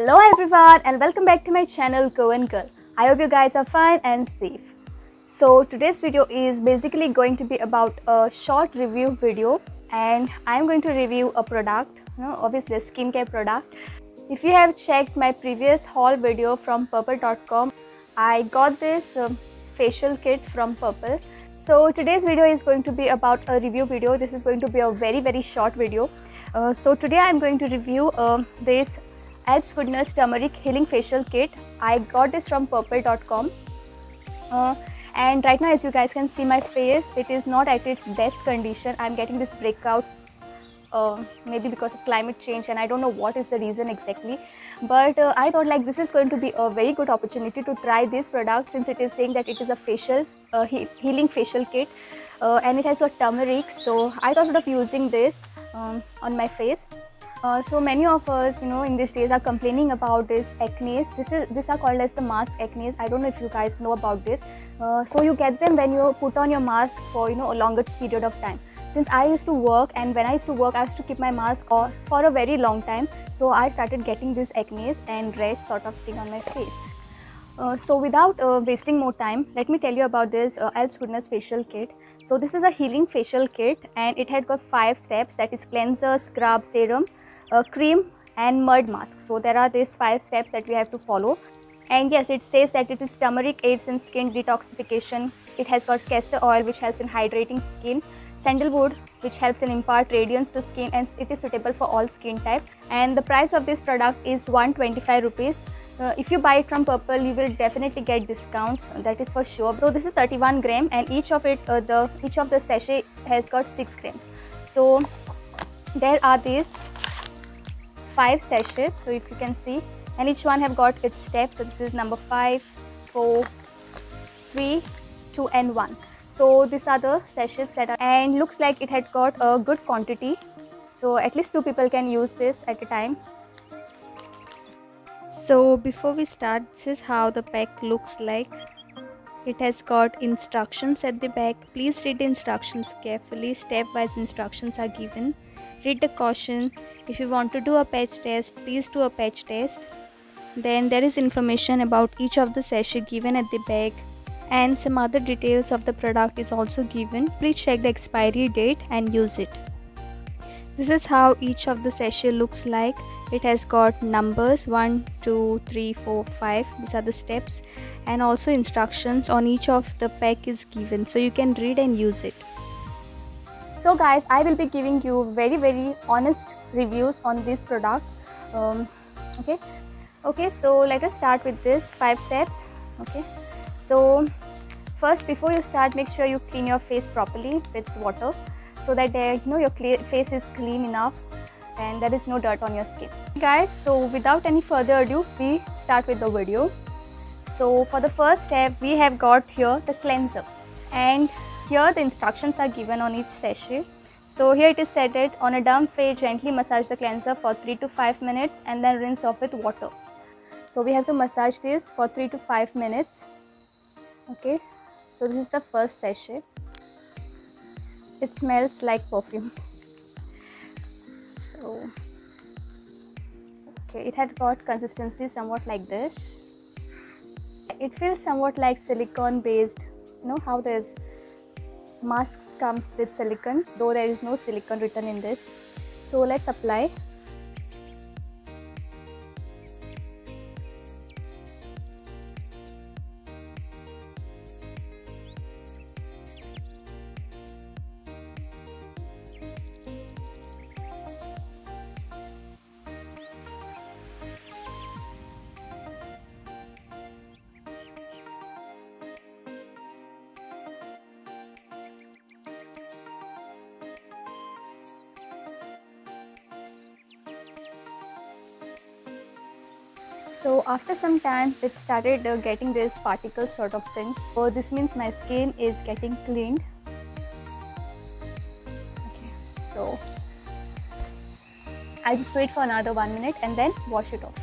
Hello everyone and welcome back to my channel Koan Girl. I hope you guys are fine and safe. So today's video is basically going to be about a short review video, and I'm going to review a product, obviously a skincare product. If you have checked my previous haul video from purplle.com, I got this facial kit from Purplle. So today's video is going to be about a review video. This is going to be a very short video. So today I'm going to review this Alps Goodness Turmeric Healing Facial Kit. I got this from purplle.com. And right now, as you guys can see, my face, it is not at its best condition. I'm getting these breakouts maybe because of climate change, and I don't know what is the reason exactly, but I thought like this is going to be a very good opportunity to try this product, since it is saying that it is a facial healing facial kit, and it has got turmeric. So I thought of using this on my face. So many of us, in these days are complaining about this acne. These are called as the mask acne. I don't know if you guys know about this. So you get them when you put on your mask for a longer period of time. Since I used to work, and when I used to work, I used to keep my mask off for a very long time. So I started getting this acne and rash sort of thing on my face. So without wasting more time, let me tell you about this Alps Goodness facial kit. So this is a healing facial kit, and it has got 5 steps, that is cleanser, scrub, serum, cream and mud mask. So there are these 5 steps that we have to follow. And yes, it says that it is turmeric aids in skin detoxification. It has got castor oil, which helps in hydrating skin, sandalwood, which helps in impart radiance to skin, and it is suitable for all skin type. And the price of this product is 125 rupees. If you buy it from Purplle, you will definitely get discounts, that is for sure. So this is 31 gram, and each of the sachet has got 6 grams. So there are these 5 sachets, so if you can see, and each one have got its steps. So this is number 5, 4, 3, 2 and 1. So these are the sachets that are, and looks like it had got a good quantity, so at least 2 people can use this at a time. So before we start, this is how the pack looks like. It has got instructions at the back. Please read the instructions carefully. Step-wise instructions are given. Read the caution. If you want to do a patch test, please do a patch test. Then there is information about each of the sachet given at the back, and some other details of the product is also given. Please check the expiry date and use it. This is how each of the sachet looks like. It has got numbers 1, 2, 3, 4, 5. These are the steps, and also instructions on each of the pack is given, so you can read and use it. So guys, I will be giving you very honest reviews on this product. Okay, so let us start with this 5 steps. Okay, so first, before you start, make sure you clean your face properly with water, so that your face is clean enough and there is no dirt on your skin. Guys, so without any further ado, we start with the video. So for the first step, we have got here the cleanser, and here the instructions are given on each sachet. So here it is said that on a damp face, gently massage the cleanser for 3 to 5 minutes and then rinse off with water. So we have to massage this for 3 to 5 minutes. Okay, so this is the first sachet. It smells like perfume. So okay, it had got consistency somewhat like this. It feels somewhat like silicone based, how there's masks comes with silicone, though there is no silicone written in this. So let's apply. So after some time, it started getting this particle sort of things. So this means my skin is getting cleaned. Okay, so I'll just wait for another 1 minute and then wash it off.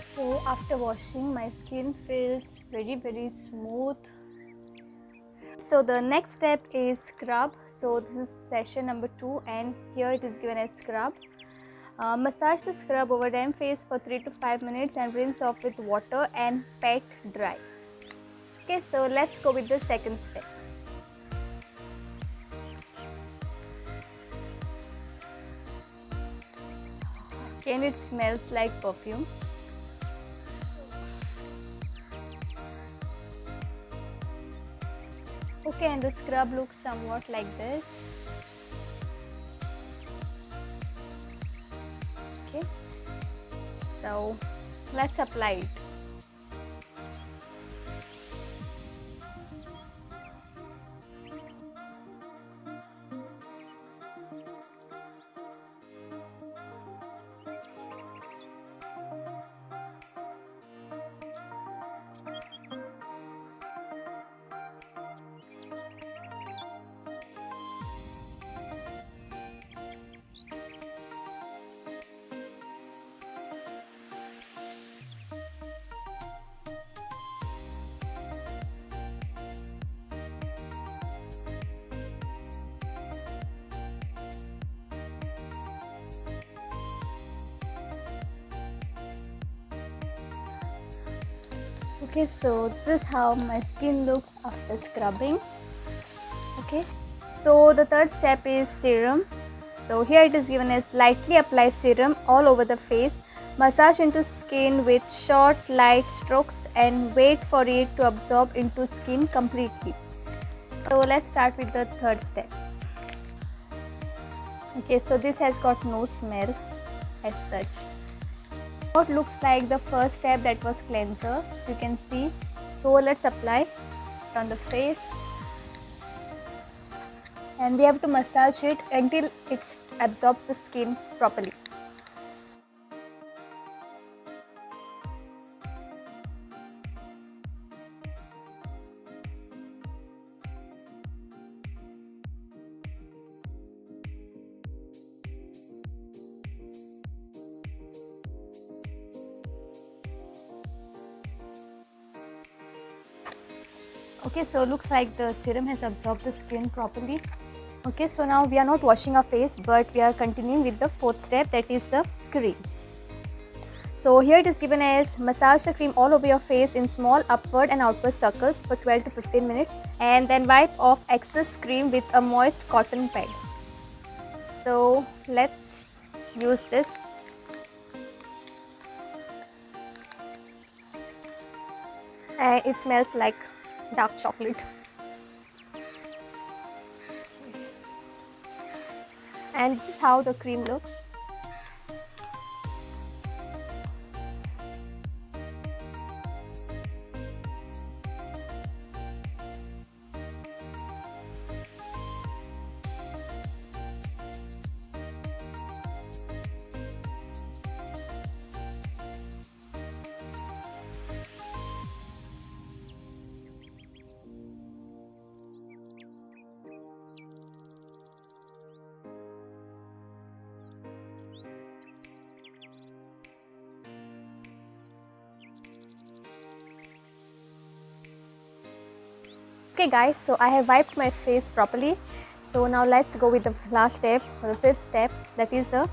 So after washing, my skin feels very smooth So the next step is scrub. So this is session number 2 and here it is given as scrub. Massage the scrub over damp face for 3 to 5 minutes and rinse off with water and pat dry. Okay, so let's go with the second step. Again, it smells like perfume. Okay, and the scrub looks somewhat like this. Okay, so let's apply it. Okay, so this is how my skin looks after scrubbing. Okay, so the third step is serum. So here it is given as lightly apply serum all over the face, massage into skin with short light strokes and wait for it to absorb into skin completely. So let's start with the third step. Okay, so this has got no smell as such. What looks like the first step, that was cleanser, so you can see. So let's apply on the face and we have to massage it until it absorbs the skin properly. Okay, so looks like the serum has absorbed the skin properly. Okay, so now we are not washing our face, but we are continuing with the fourth step, that is the cream. So here it is given as massage the cream all over your face in small upward and outward circles for 12 to 15 minutes and then wipe off excess cream with a moist cotton pad. So let's use this. And it smells like dark chocolate. Yes. And this is how the cream looks. Okay guys, so I have wiped my face properly. So now let's go with the last step, or the fifth step, that is a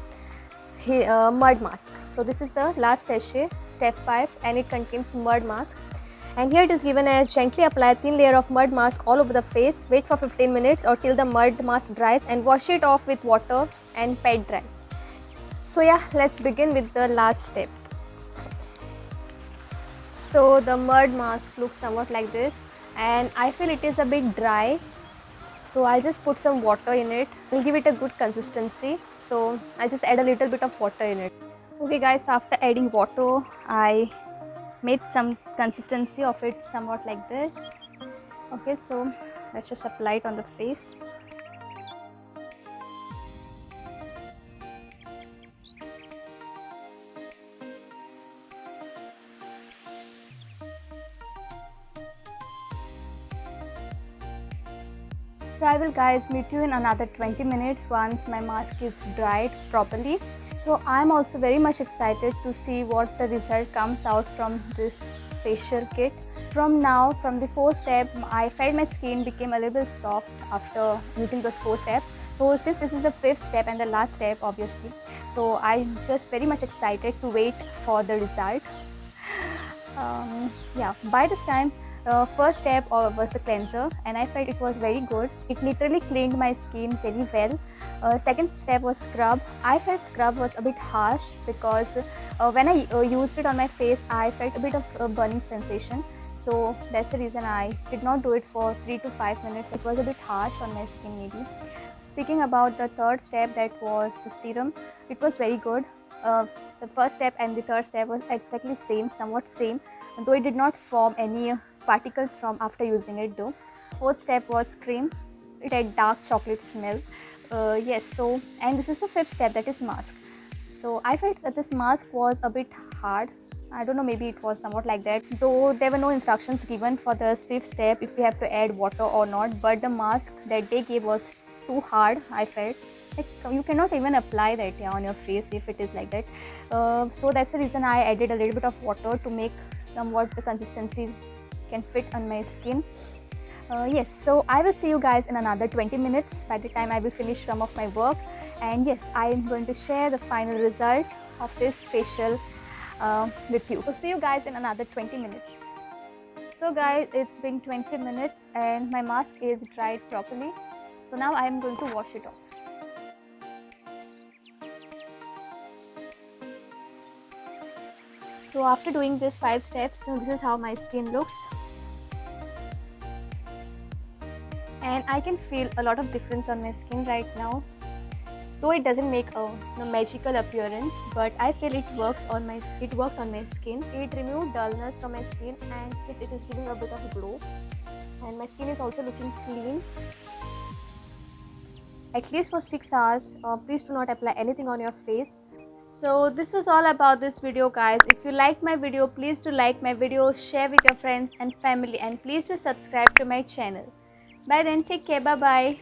mud mask. So this is the last sachet, step 5, and it contains mud mask. And here it is given as gently apply a thin layer of mud mask all over the face, wait for 15 minutes or till the mud mask dries and wash it off with water and pat dry. So yeah, let's begin with the last step. So the mud mask looks somewhat like this and I feel it is a bit dry, so I'll just put some water in it and give it a good consistency. So I'll just add a little bit of water in it. Okay guys, so after adding water I made some consistency of it somewhat like this. Okay, so let's just apply it on the face. So I will guys meet you in another 20 minutes once my mask is dried properly. So I am also very much excited to see what the result comes out from this facial kit. From the 4th step, I felt my skin became a little soft after using those 4 steps. So since this is the 5th step and the last step obviously, so I'm just very much excited to wait for the result. Yeah, by this time, first step was the cleanser, and I felt it was very good. It literally cleaned my skin very well. Second step was scrub. I felt scrub was a bit harsh because when I used it on my face, I felt a bit of a burning sensation. So that's the reason I did not do it for 3 to 5 minutes. It was a bit harsh on my skin maybe. Speaking about the third step, that was the serum. It was very good. The first step and the third step was exactly same, somewhat same, though it did not form any particles from after using it though. Fourth step was cream. It had dark chocolate smell. Yes, so, and this is the fifth step, that is mask. So I felt that this mask was a bit hard. I don't know, maybe it was somewhat like that, though there were no instructions given for the fifth step if we have to add water or not, but the mask that they gave was too hard. I felt like you cannot even apply that on your face if it is like that. So that's the reason I added a little bit of water to make somewhat the consistency can fit on my skin. Yes, so I will see you guys in another 20 minutes by the time I will finish some of my work, and yes, I am going to share the final result of this facial with you. So see you guys in another 20 minutes. So guys, it's been 20 minutes and my mask is dried properly. So now I am going to wash it off. So after doing these 5 steps, this is how my skin looks. And I can feel a lot of difference on my skin right now. Though it doesn't make a magical appearance, but I feel it worked on my skin. It removed dullness from my skin and it is giving a bit of glow. And my skin is also looking clean. At least for 6 hours. Please do not apply anything on your face. So this was all about this video guys. If you liked my video, please do like my video, share with your friends and family, and please do subscribe to my channel. Bye then, take care, bye bye.